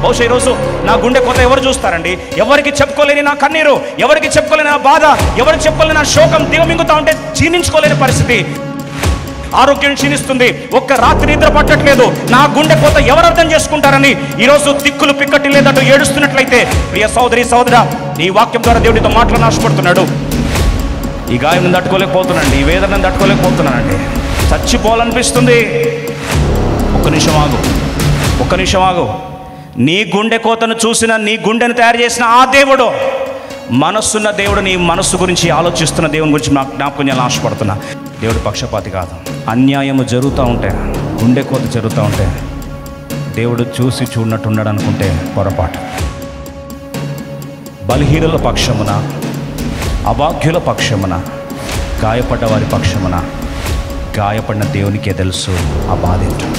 బహుశా ఈరోజు నా గుండె కోత ఎవరు చూస్తారండి? ఎవరికి చెప్పుకోలేని నా కన్నీరు, ఎవరికి చెప్పుకోలేని నా బాధ, ఎవరికి చెప్పుకోలేని నా శోకం దిగమింగుతా ఉంటే జీర్ణించుకోలేని పరిస్థితి. ఆరోగ్యం క్షీణిస్తుంది, ఒక్క రాత్రి నిద్ర పట్టట్లేదు. నా గుండె కోత ఎవరు అర్థం చేసుకుంటారని ఈరోజు దిక్కులు పిక్కటి లేదంటూ ఏడుస్తున్నట్లయితే, ప్రియ సోదరి సోదరా, నీ వాక్యం ద్వారా దేవుడితో మాటలను ఆశపడుతున్నాడు. ఈ గాయం తట్టుకోలేకపోతున్నానండి, ఈ వేదనను తట్టుకోలేకపోతున్నానండి, చచ్చిపోవాలనిపిస్తుంది. ఒక్క నిమిషం ఆగు. నీ గుండె కోతను చూసిన, నీ గుండెను తయారు చేసిన ఆ దేవుడు, మనస్సున్న దేవుడు, నీ మనస్సు గురించి ఆలోచిస్తున్న దేవుని గురించి నాకు జ్ఞాపకం చేయాలని ఆశపడుతున్నా. దేవుడు పక్షపాతి కాదు. అన్యాయము జరుగుతూ ఉంటే, గుండె కోత జరుగుతూ ఉంటే దేవుడు చూసి చూడనట్టు ఉన్నాడు అనుకుంటే పొరపాటు. బలహీనుల పక్షమున, అభాగ్యుల పక్షమున, గాయపడ్డ వారి పక్షమున, గాయపడిన దేవునికే తెలుసు ఆ బాధ ఏంటో.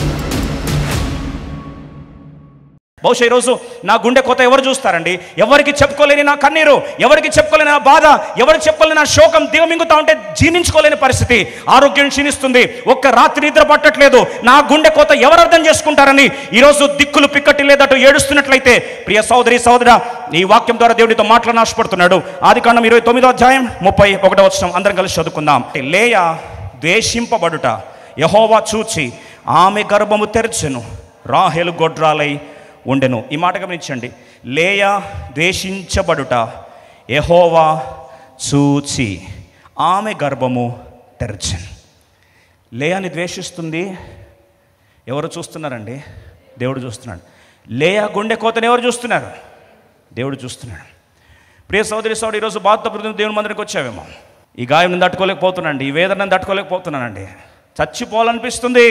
బహుశా ఈరోజు నా గుండె కోత ఎవరు చూస్తారండి? ఎవరికి చెప్పుకోలేని నా కన్నీరు, ఎవరికి చెప్పుకోలేని నా బాధ, ఎవరికి చెప్పుకోలేని నా శోకం దిగమింగుతా ఉంటే జీర్ణించుకోలేని పరిస్థితి. ఆరోగ్యం క్షీణిస్తుంది, ఒక్క రాత్రి నిద్ర పట్టట్లేదు. నా గుండె కోత ఎవరు అర్థం చేసుకుంటారని ఈరోజు దిక్కులు పిక్కటి లేదటూ ఏడుస్తున్నట్లయితే, ప్రియ సోదరి సోదరా, ఈ వాక్యం ద్వారా దేవుడితో మాటలను ఆశపడుతున్నాడు. ఆదికాండం 29వ అధ్యాయం 31వ వచనం అందరం కలిసి చదువుకుందాం. లేయా ద్వేషింపబడుట యెహోవా చూచి ఆమె గర్భము తెరచెను, రాహేలు గొడ్రాలై ఉండెను. ఈ మాట గమనించండి. లేయా ద్వేషించబడుట యెహోవా చూచి ఆమె గర్భము తెరచెను. లేయాని ద్వేషిస్తుంది ఎవరు చూస్తున్నారండి? దేవుడు చూస్తున్నాడు. లేయా గుండె కోతను ఎవరు చూస్తున్నారు? దేవుడు చూస్తున్నాడు. ప్రియ సోదరి సోదరు, ఈరోజు బాధపడుతున్న దేవుని మందిరికి వచ్చావేమో. ఈ గాయం తట్టుకోలేకపోతున్నానండి, ఈ వేదనను తట్టుకోలేకపోతున్నానండి, చచ్చిపోవాలనిపిస్తుంది.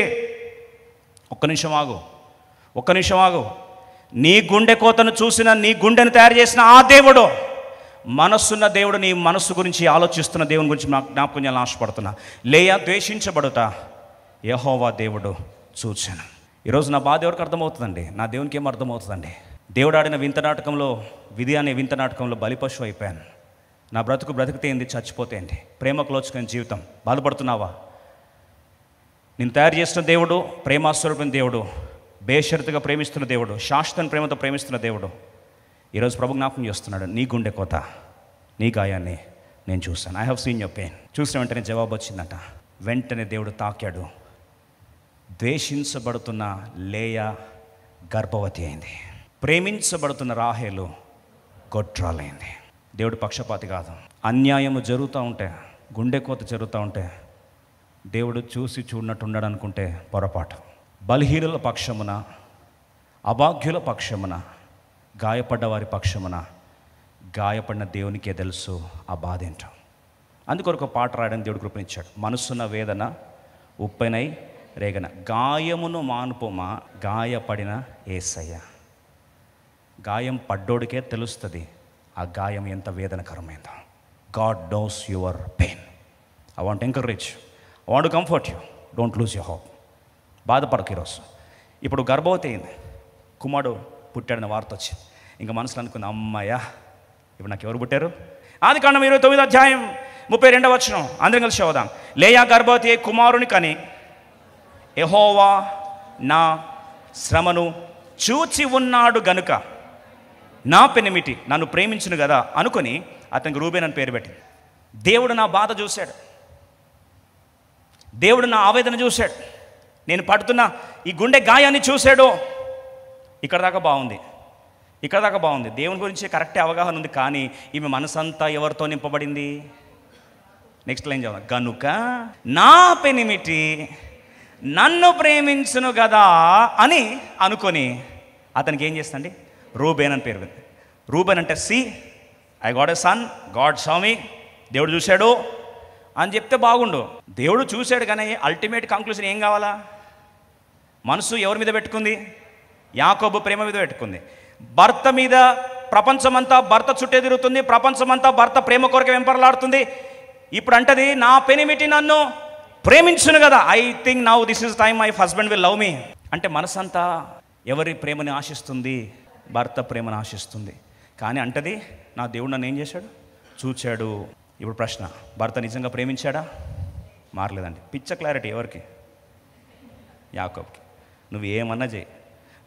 ఒక్క నిమిషం ఆగు. నీ గుండె కోతను చూసిన, నీ గుండెను తయారు చేసిన ఆ దేవుడు, మనస్సున్న దేవుడు, నీ మనస్సు గురించి ఆలోచిస్తున్న దేవుని గురించి నాకు జ్ఞాపకం చేయాలని ఆశపడుతున్నా. లేయా ద్వేషించబడుట యెహోవా దేవుడు చూచాను. ఈరోజు నా బాధ ఎవరికి అర్థమవుతుందండి? నా దేవునికి ఏం అర్థమవుతుందండి? దేవుడు ఆడిన వింత నాటకంలో, విధి అనే వింత నాటకంలో బలిపశువు అయిపోయాను. నా బ్రతికితే ఏంది, చచ్చిపోతే ఏంటి? ప్రేమకు లోచుకునే జీవితం. బాధపడుతున్నావా? నేను తయారు చేసిన దేవుడు, ప్రేమాస్వరూపమైన దేవుడు, బేషరతుగా ప్రేమిస్తున్న దేవుడు, శాశ్వత ప్రేమతో ప్రేమిస్తున్న దేవుడు ఈరోజు ప్రభు జ్ఞాపకం చేస్తున్నాడు. నీ గుండె కోత, నీ గాయాన్ని నేను చూశాను. I have seen your pain. చూసిన వెంటనే జవాబు వచ్చిందట. వెంటనే దేవుడు తాకాడు. ద్వేషించబడుతున్న లేయా గర్భవతి అయింది. ప్రేమించబడుతున్న రాహేలు గొడ్రాలైంది. దేవుడు పక్షపాతి కాదు. అన్యాయము జరుగుతూ ఉంటే, గుండె కోత జరుగుతూ ఉంటే దేవుడు చూసి చూడనట్టు ఉన్నాడు అనుకుంటే పొరపాటు. బలహీనుల పక్షమున, అభాగ్యుల పక్షమున, గాయపడ్డ వారి పక్షమున, గాయపడిన దేవునికే తెలుసు ఆ బాధ ఏంటో. అందుకొరకు పాట రాయడానికి దేవుడు కృపనిచ్చాడు. మనసున్న వేదన ఉప్పెనై రేగన, గాయమును మానుపోమా గాయపడిన యేసయ్య. గాయం పడ్డోడికే తెలుస్తుంది ఆ గాయం ఎంత వేదనకరమైందో. God knows your pain. I want encourage, I want to comfort you. Don't lose your hope. బాధపడకు. ఈరోజు ఇప్పుడు గర్భవతి అయింది, కుమారుడు పుట్టాడని వార్త వచ్చింది. ఇంకా మనసులో అనుకుంది, అమ్మాయ్యా ఇప్పుడు నాకు ఎవరు పుట్టారు? ఆదికాండం 29వ అధ్యాయం 32వ వచనం అందరం కలిసి చదువుదాం. లేయా గర్భవతి అయి కుమారుని కని, యెహోవా నా శ్రమను చూచి ఉన్నాడు గనుక నా పెనిమిటి నన్ను ప్రేమించును కదా అనుకొని అతనికి రూబేన్ అని పేరు పెట్టింది. దేవుడు నా బాధ చూశాడు, దేవుడు నా ఆవేదన చూశాడు, నేను పడుతున్న ఈ గుండె గాయాన్ని చూశాడు. ఇక్కడ దాకా బాగుంది. దేవుని గురించి కరెక్టే అవగాహన ఉంది. కానీ ఈమె మనసంతా ఎవరితో నింపబడింది? నెక్స్ట్ లైన్ చదవండి. గనుక నా పెనిమిటి నన్ను ప్రేమించును కదా అని అనుకొని అతనికి ఏం చేస్తండి? రూబేన్ అని పేరు. రూబేన్ అంటే I got a son, God saw me. దేవుడు చూశాడు అని చెప్తే బాగుండు. దేవుడు చూశాడు కానీ అల్టిమేట్ కంక్లూజన్ ఏం కావాలా? మనసు ఎవరి మీద పెట్టుకుంది? యాకోబు ప్రేమ మీద పెట్టుకుంది. భర్త మీద ప్రపంచమంతా భర్త చుట్టే తిరుగుతుంది, ప్రపంచమంతా భర్త ప్రేమ కొరకు వెంపర్లాడుతుంది. ఇప్పుడు అంటది, నా పెనిమిటి నన్ను ప్రేమించును కదా. I think now this is time my husband will love మీ. అంటే మనసంతా ఎవరి ప్రేమని ఆశిస్తుంది? భర్త ప్రేమను ఆశిస్తుంది. కానీ అంటది, నా దేవుడు నన్ను ఏం చేశాడు? చూచాడు. ఇప్పుడు ప్రశ్న, భర్త నిజంగా ప్రేమించాడా? మారలేదండి. పిచ్చ క్లారిటీ ఎవరికి? యాకోబుకి. నువ్వు ఏమన్నా చేయి,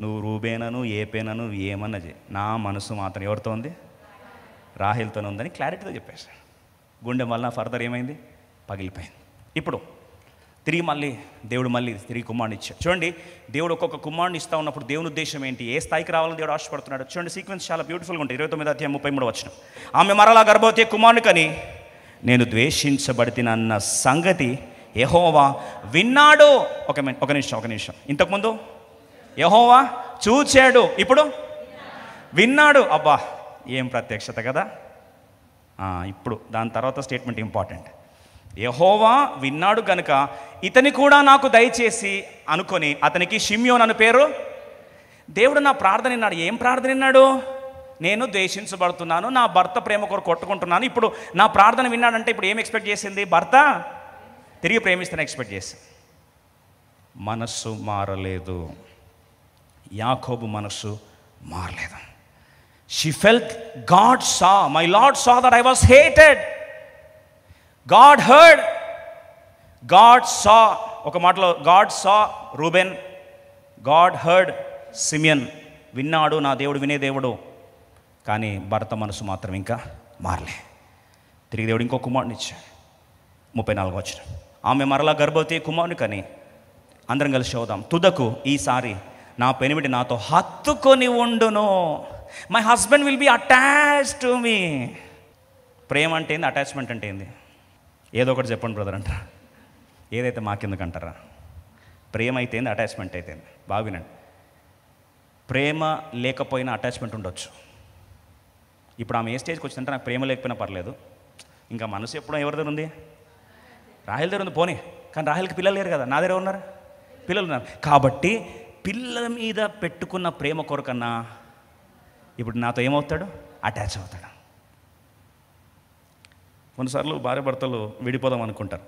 నువ్వు రూబేనను ఏపేనను ఏమన్నా నా మనసు మాత్రం ఎవరితో ఉంది? రాహేల్తోనే ఉందని క్లారిటీతో చెప్పేశాను. గుండె వల్ల ఫర్దర్ ఏమైంది? పగిలిపోయింది. ఇప్పుడు తిరిగి దేవుడు తిరిగి కుమారుని ఇచ్చాడు. చూడండి, దేవుడు ఒక్కొక్క కుమారుని ఇస్తా ఉన్నప్పుడు దేవుని ఉద్దేశం ఏంటి, ఏ స్థాయికి రావాలని దేవుడు ఆశపడుతున్నాడు. చూడండి, సీక్వెన్స్ చాలా బ్యూటిఫుల్గా ఉంటుంది. 29వ అధ్యాయం 33వ వచనం. ఆమె మరలా గర్భవతి కుమారుని కని నేను ద్వేషించబడితినన్న సంగతి యెహోవా విన్నాడు. ఒక నిమిషం. ఇంతకుముందు యెహోవా చూచాడు, ఇప్పుడు విన్నాడు. అబ్బా, ఏం ప్రత్యక్షత కదా. ఇప్పుడు దాని తర్వాత స్టేట్మెంట్ ఇంపార్టెంట్. యెహోవా విన్నాడు గనుక ఇతని కూడా నాకు దయచేసి అనుకొని అతనికి షిమ్యోన్ అని పేరు. దేవుడు నా ప్రార్థన విన్నాడు. ఏం ప్రార్థన విన్నాడు? నేను ద్వేషించబడుతున్నాను, నా భర్త ప్రేమ కొరకు కొట్టుకుంటున్నాను. ఇప్పుడు నా ప్రార్థన విన్నాడంటే ఇప్పుడు ఏం ఎక్స్పెక్ట్ చేసింది? భర్త తిరిగి ప్రేమిస్తాను ఎక్స్పెక్ట్ చేసింది. మనస్సు మారలేదు. యాకోబు మనస్సు మారలేదు. She felt God saw, my Lord saw that I was hated. God heard, God saw. ఒక మాటలో God saw Reuben, God heard Simeon. విన్నాడు, నా దేవుడు వినే దేవుడు. కానీ భర్త మనసు మాత్రం ఇంకా మారలే. తిరిగి దేవుడు ఇంకో కుమారుని ఇచ్చాడు. 34వ వచనం. ఆమె మరలా గర్భవతి కుమారుని కని, అందరం కలిసి చదువుదాం. తుదకు ఈసారి నా పెనిమిటి నాతో హత్తుకొని ఉండును. My husband will be attached to me. ప్రేమ అంటే ఏంది? అటాచ్మెంట్ అంటే ఏంది? ఏదో ఒకటి చెప్పండి బ్రదర్ అంటారా? ఏదైతే మాకెందుకు అంటారా? ప్రేమ అయితే ఏంది, అటాచ్మెంట్ అయితే ఏంది? బాగా వినండి. ప్రేమ లేకపోయినా అటాచ్మెంట్ ఉండొచ్చు. ఇప్పుడు ఆమె ఏ స్టేజ్కి వచ్చిందంటే నాకు ప్రేమ లేకపోయినా పర్లేదు, ఇంకా మనసు ఎప్పుడో ఎవరి దగ్గర ఉంది? రాహేల్ దగ్గర ఉంది. పోనీ, కానీ రాహేల్కి పిల్లలు లేరు కదా, నా దగ్గర ఉన్నారు, పిల్లలు ఉన్నారు. కాబట్టి పిల్లల మీద పెట్టుకున్న ప్రేమ కొరకన్నా ఇప్పుడు నాతో ఏమవుతాడు? అటాచ్ అవుతాడు. కొన్నిసార్లు భార్య భర్తలు విడిపోదాం అనుకుంటారు,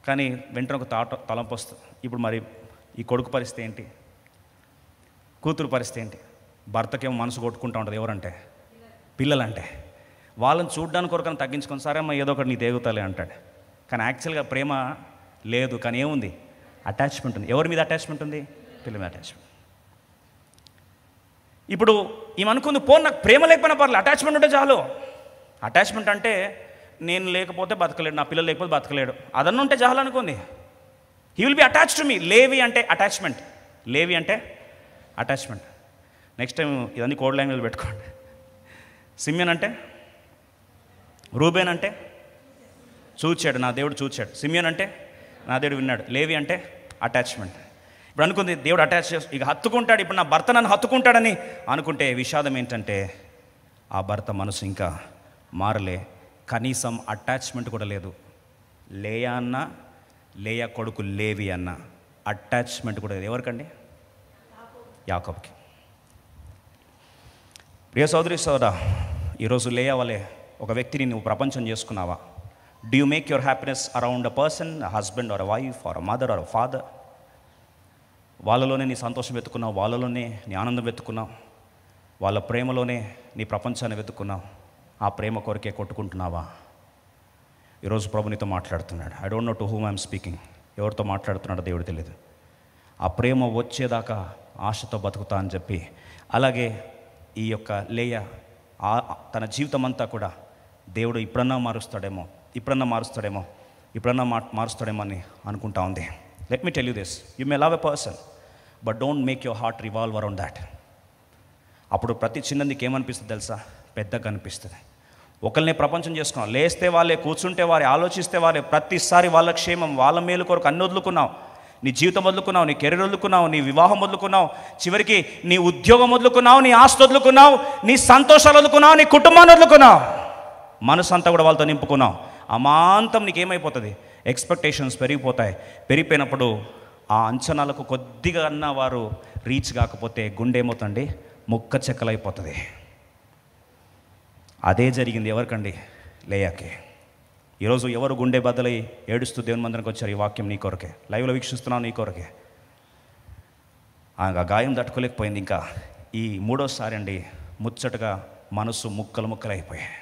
కానీ వెంటనే ఒక తలంపు వస్తుంది. ఇప్పుడు మరి ఈ కొడుకు పరిస్థితి ఏంటి, కూతురు పరిస్థితి ఏంటి? భర్తకేమో మనసు కొట్టుకుంటూ ఉంటుంది. ఎవరంటే? పిల్లలంటే. వాళ్ళని చూడ్డానికి కొరకని తగ్గించుకొని, సరే అమ్మ ఏదో ఒకటి నీ దేగుతాలే అంటాడు. కానీ యాక్చువల్గా ప్రేమ లేదు, కానీ ఏముంది? అటాచ్మెంట్ ఉంది. ఎవరి మీద అటాచ్మెంట్ ఉంది? పిల్లల మీద అటాచ్మెంట్. ఇప్పుడు ఏమనుకుంది, నాకు ప్రేమ లేకపోయినా పర్లేదు, అటాచ్మెంట్ ఉంటే చాలు. అటాచ్మెంట్ అంటే నేను లేకపోతే బతకలేడు, నా పిల్లలు లేకపోతే బతకలేడు, అదన్నీ ఉంటే చాలు అనుకుంది. He will be attach to me. Levi అంటే అటాచ్మెంట్. లేవి అంటే అటాచ్మెంట్. నెక్స్ట్ టైం ఇదన్నీ కోడ్ లాంగ్వేజ్ పెట్టుకోండి. సిమియన్ అంటే, రూబేన్ అంటే చూచాడు, నా దేవుడు చూచాడు. సిమియన్ అంటే నా దేవుడు విన్నాడు. లేవి అంటే అటాచ్మెంట్. ఇప్పుడు అనుకుంది దేవుడు అటాచ్ చేసి ఇక హత్తుకుంటాడు, ఇప్పుడు నా భర్త నన్ను హత్తుకుంటాడని అనుకుంటే విషాదం ఏంటంటే ఆ భర్త మనసు ఇంకా మారలే, కనీసం అటాచ్మెంట్ కూడా లేదు. లేయా అన్న, లేయా కొడుకు లేవి అన్న అటాచ్మెంట్ కూడా లేదు. ఎవరికండి? యాకోబుకి. ప్రియ సోదరి సోదరా, ఈరోజు లేయా వలే ఒక వ్యక్తిని నువ్వు ప్రపంచం చేసుకున్నావా? Do you make your happiness around a person, a husband or a wife or a mother or a father? వాళ్ళలోనే నీ సంతోషం వెతుకున్నావు, వాళ్ళలోనే నీ ఆనందం వెతుకున్నావు, వాళ్ళ ప్రేమలోనే నీ ప్రపంచాన్ని వెతుకున్నావు. ఆ ప్రేమ కొరకే కొట్టుకుంటున్నావా? ఈరోజు ప్రభు నీతో మాట్లాడుతున్నాడు. I don't know to whom I'm speaking. ఎవరితో మాట్లాడుతున్నాడో దేవుడు తెలియదు. ఆ ప్రేమ వచ్చేదాకా ఆశతో బతుకుతా అని చెప్పి, అలాగే ఈ యొక్క లేయ తన జీవితం అంతా కూడా దేవుడు ఇప్పుడన్నా మారుస్తాడేమో అని అనుకుంటా ఉంది. Let me tell you this, you may love a person but don't make your heart revolve around that. అప్పుడు ప్రతి చిన్నదికి ఏమనిపిస్తుంది తెలుసా? పెద్దగా అనిపిస్తుంది. ఒకరిని ప్రపంచం చేసుకున్నావు, లేస్తే వాళ్ళే, కూర్చుంటే వారే, ఆలోచిస్తే వారే, ప్రతిసారి వాళ్ళ క్షేమం, వాళ్ళ మేలు కొరకు అన్ని వదులుకున్నావు. నీ జీవితం వదులుకున్నావు, నీ కెరీర్ వదులుకున్నావు, నీ వివాహం వదులుకున్నావు, చివరికి నీ ఉద్యోగం వదులుకున్నావు, నీ ఆస్తి వదులుకున్నావు, నీ సంతోషాలు వదులుకున్నావు, నీ కుటుంబాన్ని వదులుకున్నావు, మనసు అంతా కూడా వాళ్ళతో నింపుకున్నావు. అమాంతం నీకేమైపోతుంది? ఎక్స్పెక్టేషన్స్ పెరిగిపోతాయి. పెరిగిపోయినప్పుడు ఆ అంచనాలకు కొద్దిగా అన్న వారు రీచ్ కాకపోతే గుండె ఏమవుతుంది? ముక్క చెక్కలైపోతుంది. అదే జరిగింది ఎవరికండి? లేయాకి. ఈరోజు ఎవరు గుండె బద్దలై ఏడుస్తూ దేవుని మందిరానికి వచ్చారు? ఈ వాక్యం నీ కొరకే, లైవ్లో వీక్షిస్తున్నావు, నీ కొరకే. ఆ గాయం తట్టుకోలేకపోయింది. ఇంకా ఈ మూడోసారి అండి ముచ్చటగా మనసు ముక్కలు ముక్కలైపోయాయి.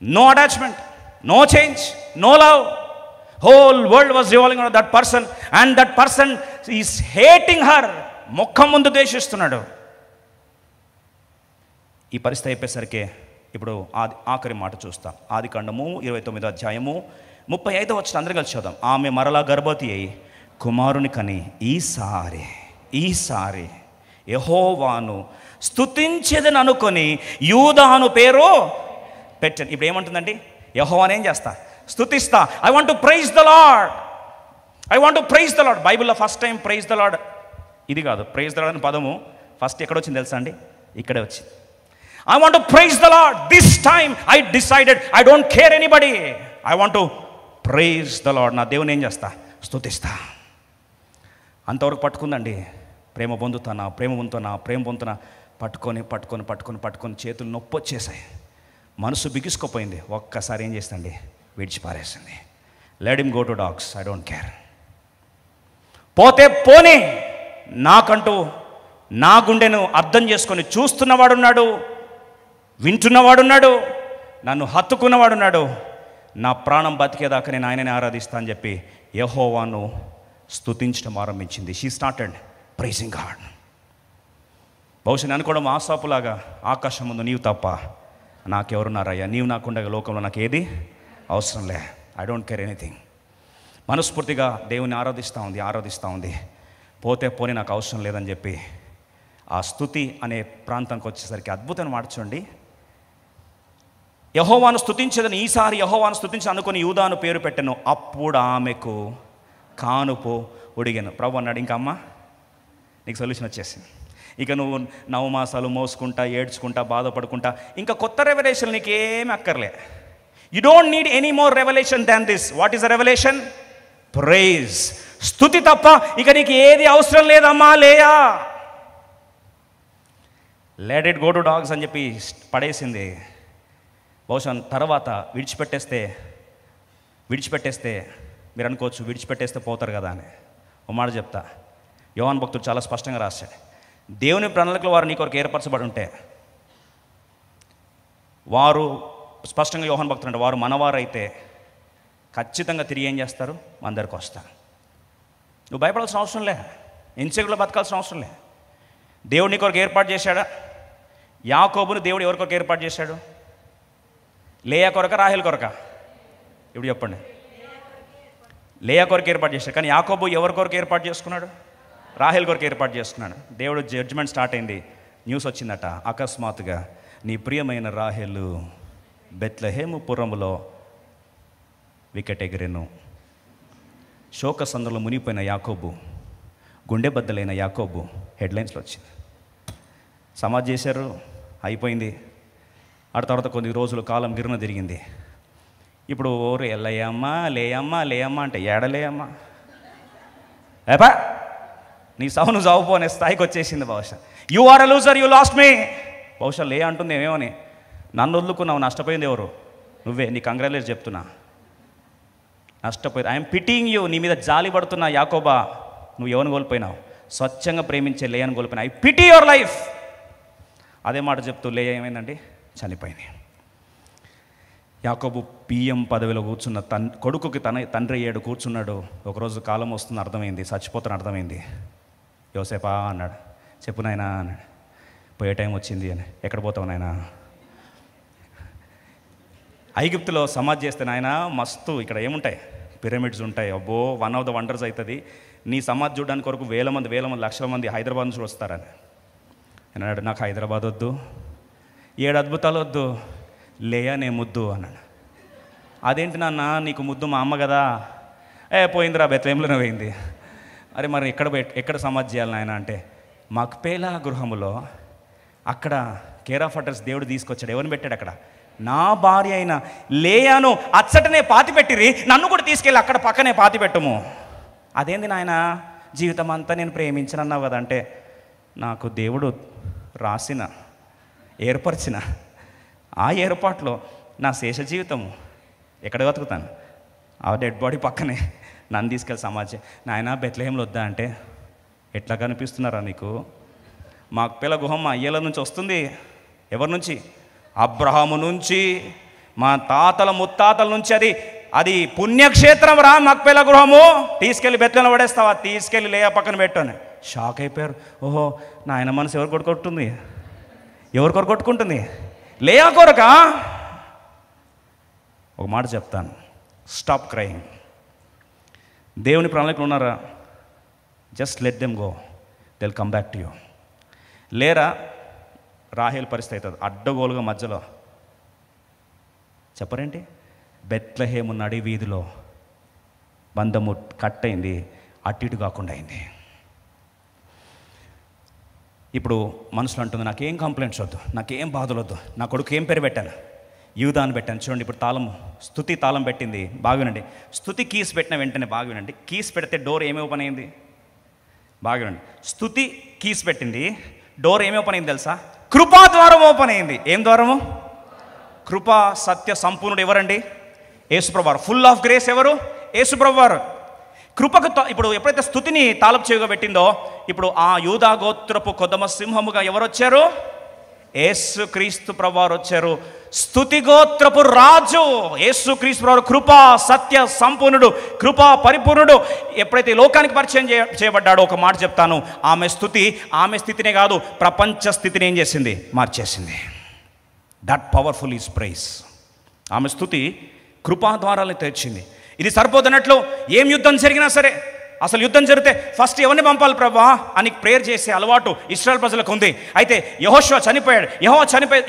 No attachment, no change, no love. Whole world was revolving around that person, and that person is hating her. ముఖం ముందు ద్వేషిస్తున్నాడు. ఈ పరిస్థితి అయిపోయేసరికి ఇప్పుడు ఆఖరి మాట చూస్తాం. ఆదికాండము 29వ అధ్యాయము 35వ వచనం అందరం కలిసి చూద్దాం. ఆమె మరలా గర్భవతి అయి కుమారుని కని ఈసారి యెహోవాను స్తుతించేదని అనుకొని యూదా అను పేరు పెట్టాను. ఇప్పుడు ఏమంటుందండి? యెహోవాను ఏం చేస్తా? స్తుతిస్తా. I want to praise the Lord. బైబిల్లో first time praise the Lord ఇది కాదు. ప్రైజ్ ద లార్డ్ అనే పదము ఫస్ట్ ఎక్కడ వచ్చింది తెలుసా అండి? ఇక్కడే వచ్చింది. I want to praise the Lord. This time I decided I don't care anybody. I want to praise the Lord. నా దేవుని ఏం చేస్తా? స్తుతిస్తా. అంతవరకు పట్టుకుందండి. ప్రేమ పొందుతున్నా పట్టుకొని చేతులు నొప్పి వచ్చేసాయి. మనసు బిగుసుకుపోయింది. ఒక్కసారి ఏం చేస్తండి? విడిచిపారేసింది. Let him go to dogs, I don't care. పోతే పోనీ, నాకంటూ నా గుండెను అర్థం చేసుకొని చూస్తున్నవాడున్నాడు, వింటున్నవాడున్నాడు, నన్ను హత్తుకున్నవాడున్నాడు. నా ప్రాణం బతికేదాకా నేను ఆయనని ఆరాధిస్తా అని చెప్పి యెహోవాను స్తుతించడం ఆరంభించింది. She started pricing God. బహుశా నేను అనుకోవడం ఆసాపులాగా, ఆకాశం ముందు నీవు తప్ప నాకెవరున్నారయ్యా, నీవు నాకుండా లోకంలో నాకు ఏది అవసరం లే, ఐ డోంట్ కేర్ ఎనీథింగ్. మనస్ఫూర్తిగా దేవుని ఆరాధిస్తూ ఉంది. పోతే పోనీ నాకు అవసరం లేదని చెప్పి ఆ స్తుతి అనే ప్రాంతానికి వచ్చేసరికి అద్భుతమైన మాట చూడండి. యెహోవాను స్తుతించదని ఈసారి యెహోవాను స్తుతించి అనుకుని యూదాను పేరు పెట్టెను. అప్పుడు ఆమెకు కానుపు ఉడిగాను. ప్రభు అన్నాడు, ఇంకా అమ్మ నీకు సొల్యూషన్ వచ్చేసింది. ఇక నువ్వు నవమాసాలు మోసుకుంటా, ఏడ్చుకుంటా, బాధపడుకుంటా ఇంకా కొత్త రెవల్యూషన్ నీకేమి అక్కర్లే. You don't need any more revolution than this. What is the revolution? Praise, స్తుతి తప్ప ఇక నీకు ఏది అవసరం లేదమ్మా, Leah. Let it go to dogs అని చెప్పి పడేసింది. బహుశా తర్వాత విడిచిపెట్టేస్తే మీరు అనుకోవచ్చు, విడిచిపెట్టేస్తే పోతారు కదా అని. ఓ మాట చెప్తా, యోహాను భక్తుడు చాలా స్పష్టంగా రాశాడు. దేవుని ప్రణాళికలో వారు నీ కొరకు ఏర్పరచబడి ఉంటే, వారు స్పష్టంగా యోహాను భక్తుడు అంటే వారు మనవారైతే ఖచ్చితంగా తిరిగి ఏం చేస్తారు? మన దగ్గరకు వస్తారు. నువ్వు భయపడాల్సిన అవసరం లే, ఇన్సెక్యూర్లో బతకాల్సిన అవసరం లే. దేవుడు నీ కొరకు ఏర్పాటు చేశాడా? యాకోబును దేవుడు ఎవరి కొరకు ఏర్పాటు చేశాడు? లేయా కొరక, రాహేల్ కొరక? ఇప్పుడు చెప్పండి. లేయా కొరకు ఏర్పాటు చేశాడు. కానీ యాకోబు ఎవరి కొరకు ఏర్పాటు చేసుకున్నాడు? రాహేల్ కొరకు ఏర్పాటు చేసుకున్నాడు. దేవుడు జడ్జిమెంట్ స్టార్ట్ అయింది. న్యూస్ వచ్చిందట అకస్మాత్తుగా, నీ ప్రియమైన రాహేలు బెత్లెహేము పురములో వికెట్ ఎగిరెను. శోకసంద్రంలో మునిగిపోయిన యాకోబు, గుండె బద్దలైన యాకోబు హెడ్లైన్స్లో వచ్చింది. సమాజ్ చేశారు, అయిపోయింది. ఆ తర్వాత కొన్ని రోజులు కాలం గిరున తిరిగింది. ఇప్పుడు ఓరు లేయమ్మా అంటే ఏడలేయమ్మా, ఏపా నీ సౌను జావుపోనే స్థాయికి వచ్చేసింది. బహుశా you are a loser, you lost me. బహుశా లే అంటుంది ఏమేమని, నన్ను వదులుకున్నావు, నష్టపోయింది ఎవరు? నువ్వే. నీ కంగ్రాచులేట్ చెప్తున్నా, నష్టపోయింది. I'm pitying you. నీ మీద జాలి పడుతున్నా యాకోబా, నువ్వు ఎవరిని కోల్పోయినావు? స్వచ్ఛంగా ప్రేమించే లేయని కోల్పోయినా. I pity your life. అదే మాట చెప్తూ లేయ ఏమైందండి? చనిపోయింది. యాకోబు PM పదవిలో కూర్చున్న కొడుకుకి తండ్రి అయ్యాడు, కూర్చున్నాడు. ఒకరోజు కాలం వస్తుంది, అర్థమైంది, చచ్చిపోతాను అర్థమైంది. యోసేపా అన్నాడు. చెప్పు నాయనా అన్నాడు. పోయే టైం వచ్చింది అని. ఎక్కడ పోతావు నాయనా? ఐగుప్తులో సమాధి చేస్తే నాయన మస్తు ఇక్కడ ఏముంటాయి? పిరమిడ్స్ ఉంటాయి. అబ్బో, వన్ ఆఫ్ ద వండర్స్ అవుతుంది. నీ సమాధి చూడడానికి కొరకు వేల మంది లక్షల మంది హైదరాబాద్ నుంచి వస్తారని అన్నాడు. నాకు హైదరాబాద్ వద్దు, 7 అద్భుతాలు వద్దు, లేయనే ముద్దు అన్నాడు. అదేంటి నాన్న, నీకు ముద్దు మా అమ్మ కదా? పోయిందిరా, బెత్లెహేములోనే పోయింది. అరే మరి ఎక్కడ సమాధి చేయాలి నాయన అంటే, మక్పేలా గృహములో అక్కడ కేర్ ఆఫ్ అడ్రస్ దేవుడు తీసుకొచ్చాడు. ఎవరిని పెట్టాడు అక్కడ? నా భార్య అయిన లేయాను అచ్చటనే పాతి పెట్టిరి, నన్ను కూడా తీసుకెళ్ళి అక్కడ పక్కనే పాతి పెట్టము. అదేంది నాయన, జీవితం అంతా నేను ప్రేమించనన్నావు కదా అంటే, నాకు దేవుడు రాసిన ఏర్పరిచిన ఆ ఏర్పాట్లో నా శేష జీవితము ఎక్కడ బతుకుతాను? ఆ డెడ్ బాడీ పక్కనే నన్ను తీసుకెళ్ళి సమాజం. నాయన బెత్లెహేములో వద్దా అంటే, ఎట్లా కనిపిస్తున్నారా నీకు? మక్పేలా గుహం మా అయ్యేల నుంచి వస్తుంది. ఎవరి నుంచి? అబ్రహాము నుంచి, మా తాతల ముత్తాతల నుంచి. అది పుణ్యక్షేత్రం రా మక్పేల గృహము, తీసుకెళ్ళి బెత్తంలో పడేస్తావా, తీసుకెళ్ళి లేయా పక్కన పెట్టాను. షాక్ అయిపోయారు. ఓహో, నాయన మనసు ఎవరు కొట్టుకుంటుంది, ఎవరు కొట్టుకుంటుంది? లేయా కొరకా? ఒక మాట చెప్తాను, స్టాప్ క్రైయింగ్. దేవుని ప్రణాళికలు ఉన్నారా? Just let them go, they will come back to you. లేరా రాహేల్ పరిస్థితి అవుతుంది, అడ్డగోలుగా మధ్యలో చెప్పరేంటి, బెత్లెహేము నడి వీధిలో బంధము కట్ అయింది, అటు ఇటు కాకుండా అయింది. ఇప్పుడు మనసులో అంటుంది, నాకేం కంప్లైంట్స్ వద్దు, నాకేం బాధలు వద్దు, నా కొడుకు ఏం పేరు పెట్టాను, యూదా అని పెట్టాను. చూడండి, ఇప్పుడు తాళం, స్తుతి తాళం పెట్టింది. బాగా వినండి, స్తుతి కీస్ పెట్టిన వెంటనే బాగా వినండి, కీస్ పెడితే డోర్ ఏమి ఓపెన్ అయింది? బాగా వినండి, స్తుతి కీస్ పెట్టింది, డోర్ ఏమి ఓపెన్ అయింది తెలుసా? కృపా ద్వారం ఓపెన్ అయింది. ఏం ద్వారము? కృపా సత్య సంపూర్ణుడు ఎవరండి? యేసుప్రభువారు. ఫుల్ ఆఫ్ గ్రేస్ ఎవరు? యేసుప్రభువారు. కృపకు ఇప్పుడు ఎప్పుడైతే స్తుతిని తాళపు చెవిగా పెట్టిందో, ఇప్పుడు ఆ యూదా గోత్రపు కొదమ సింహముగా ఎవరు వచ్చారు? యేసుక్రీస్తు ప్రభువారు వచ్చారు. స్తుతి గోత్రపు రాజు యేసుక్రీస్తు ప్రభువారు, కృపా సత్య సంపూర్ణుడు, కృపా పరిపూర్ణుడు. ఎప్పుడైతే లోకానికి పరిచయం చేయబడ్డాడో, ఒక మాట చెప్తాను, ఆమె స్తుతి ఆమె స్థితినే కాదు, ప్రపంచ స్థితిని ఏం చేసింది? మార్చేసింది. That powerful is prize. ఆమె స్తుతి కృపా ద్వారాలను తెచ్చింది. ఇది సరిపోతున్నట్లు ఏం యుద్ధం జరిగినా సరే, అసలు యుద్ధం జరిగితే ఫస్ట్ ఎవరిని పంపాలి ప్రభువా అని ప్రేయర్ చేసే అలవాటు ఇశ్రాయేల్ ప్రజలకు ఉంది. అయితే యెహోషువ చనిపోయాడు.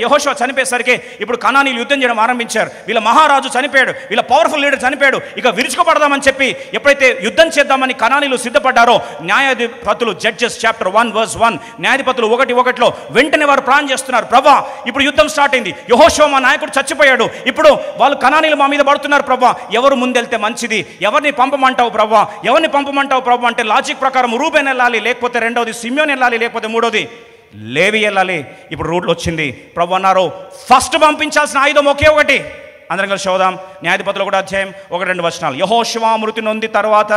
యెహోషువ చనిపోయేసరికి ఇప్పుడు కనానీయులు యుద్ధం చేయడం ఆరంభించారు. వీళ్ళ మహారాజు చనిపోయాడు, వీళ్ళ పవర్ఫుల్ లీడర్ చనిపోయాడు, ఇక విరుచుకుపడదామని చెప్పి ఎప్పుడైతే యుద్ధం చేద్దామని కనానీయులు సిద్ధపడ్డారో, న్యాయాధిపతులు జడ్జెస్ చాప్టర్ 1:1 న్యాయాధిపతులు 1:1 వెంటనే వారు ప్లాన్ చేస్తున్నారు, ప్రభువా ఇప్పుడు యుద్ధం స్టార్ట్ అయింది, యెహోషువ మా నాయకుడు చచ్చిపోయాడు, ఇప్పుడు వాళ్ళు కనానీయులు మా మీద పడుతున్నారు ప్రభువా, ఎవరు ముందెళ్తే మంచిది, ఎవరిని పంపమంటావు ప్రభువా, ఎవరిని పంపమంటావు ప్రభు అంటే లాజిక్ ప్రకారం రూబెన్ వెళ్ళాలి, లేకపోతే రెండవది సిమ్యోన్ వెళ్ళాలి, లేకపోతే మూడోది లేవి వెళ్ళాలి. ఇప్పుడు రూట్లో వచ్చింది. ప్రభు అన్నారు, ఫస్ట్ పంపించాల్సిన ఆయుధం ఒకే ఒకటి. అందరం కలిసి చదువుదాం. న్యాయాధిపతులు 1:1-2 యెహోషువ మృతి నొంది తర్వాత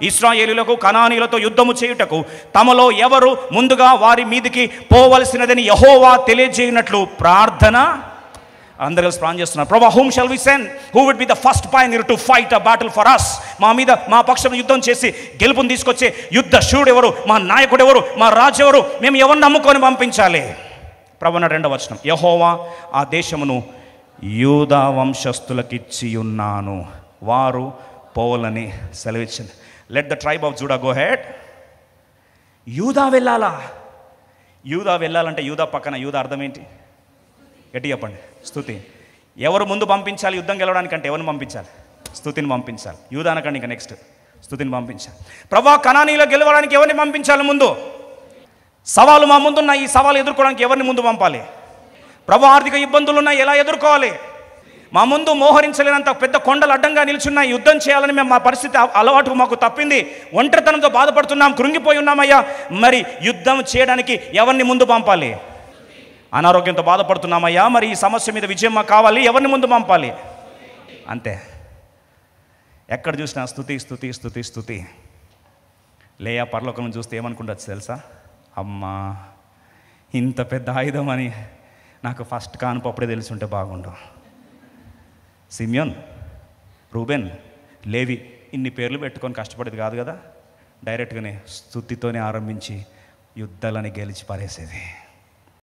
ఇశ్రాయేలీయులకు కనానీయులతో యుద్ధము చేయుటకు తమలో ఎవరు ముందుగా వారి మీదికి పోవలసినదని యెహోవా తెలియజేయనట్లు ప్రార్థన. అందరూ కలిసి ప్రార్థన చేస్తున్నారు, ప్రభా whom shall we send, who would be the first pioneer to fight a battle for us? మా పక్షం యుద్ధం చేసి గెలుపుని తీసుకొచ్చే యుద్ధ శూరుడు ఎవరు, మా నాయకుడు ఎవరు, మా రాజు ఎవరు, మేము ఎవరిని నమ్ముకొని పంపించాలి? ప్రభువున 2వ వచనం, యెహోవా ఆ దేశమును యూదా వంశస్థులకిచ్చి ఉన్నాను, వారు పోవాలని సెలవిచ్చింది. Let the tribe of Judah go head. యూదా వెళ్ళాలా? యూదా వెళ్ళాలంటే యూదా పక్కన యూదా అర్థం ఏంటి? గట్టి చెప్పండి. స్తుతి. ఎవరు ముందు పంపించాలి యుద్ధం గెలవడానికంటే? ఎవరిని పంపించాలి? స్తుతిని పంపించాలి. యూదా అనకండి, ఇంకా నెక్స్ట్ స్తుతిని పంపించాలి. ప్రభువా కనానీలో గెలవడానికి ఎవరిని పంపించాలి? ముందు సవాలు మా ముందున్న ఈ సవాలు ఎదుర్కోవడానికి ఎవరిని ముందు పంపాలి? ప్రభు ఆర్థిక ఇబ్బందులు ఉన్నాయి, ఎలా ఎదుర్కోవాలి? మా ముందు మోహరించలేనంత పెద్ద కొండలు అడ్డంగా నిల్చున్నాయి, యుద్ధం చేయాలని మేము, మా పరిస్థితి అలవాటు మాకు తప్పింది, ఒంటరితనంతో బాధపడుతున్నాం, కృంగిపోయి ఉన్నామయ్యా, మరి యుద్ధం చేయడానికి ఎవరిని ముందు పంపాలి? అనారోగ్యంతో బాధపడుతున్నామయ్యా, మరి ఈ సమస్య మీద విజయం మాకు కావాలి, ఎవరిని ముందు పంపాలి? అంతే. ఎక్కడ చూసినా స్తుతి స్తుతి స్తుతి స్తుతి. లేయా పరలోకం చూస్తే ఏమనుకుంటచ్చు తెలుసా? అమ్మా ఇంత పెద్ద ఆయుధం అని నాకు ఫస్ట్ కానుపు అప్పుడే తెలిసి ఉంటే బాగుండు. సిమ్యోన్, రూబెన్, లేవి ఇన్ని పేర్లు పెట్టుకొని కష్టపడేది కాదు కదా, డైరెక్ట్గానే స్తుతితోనే ఆరంభించి యుద్ధాలని గెలిచి పారేసేది.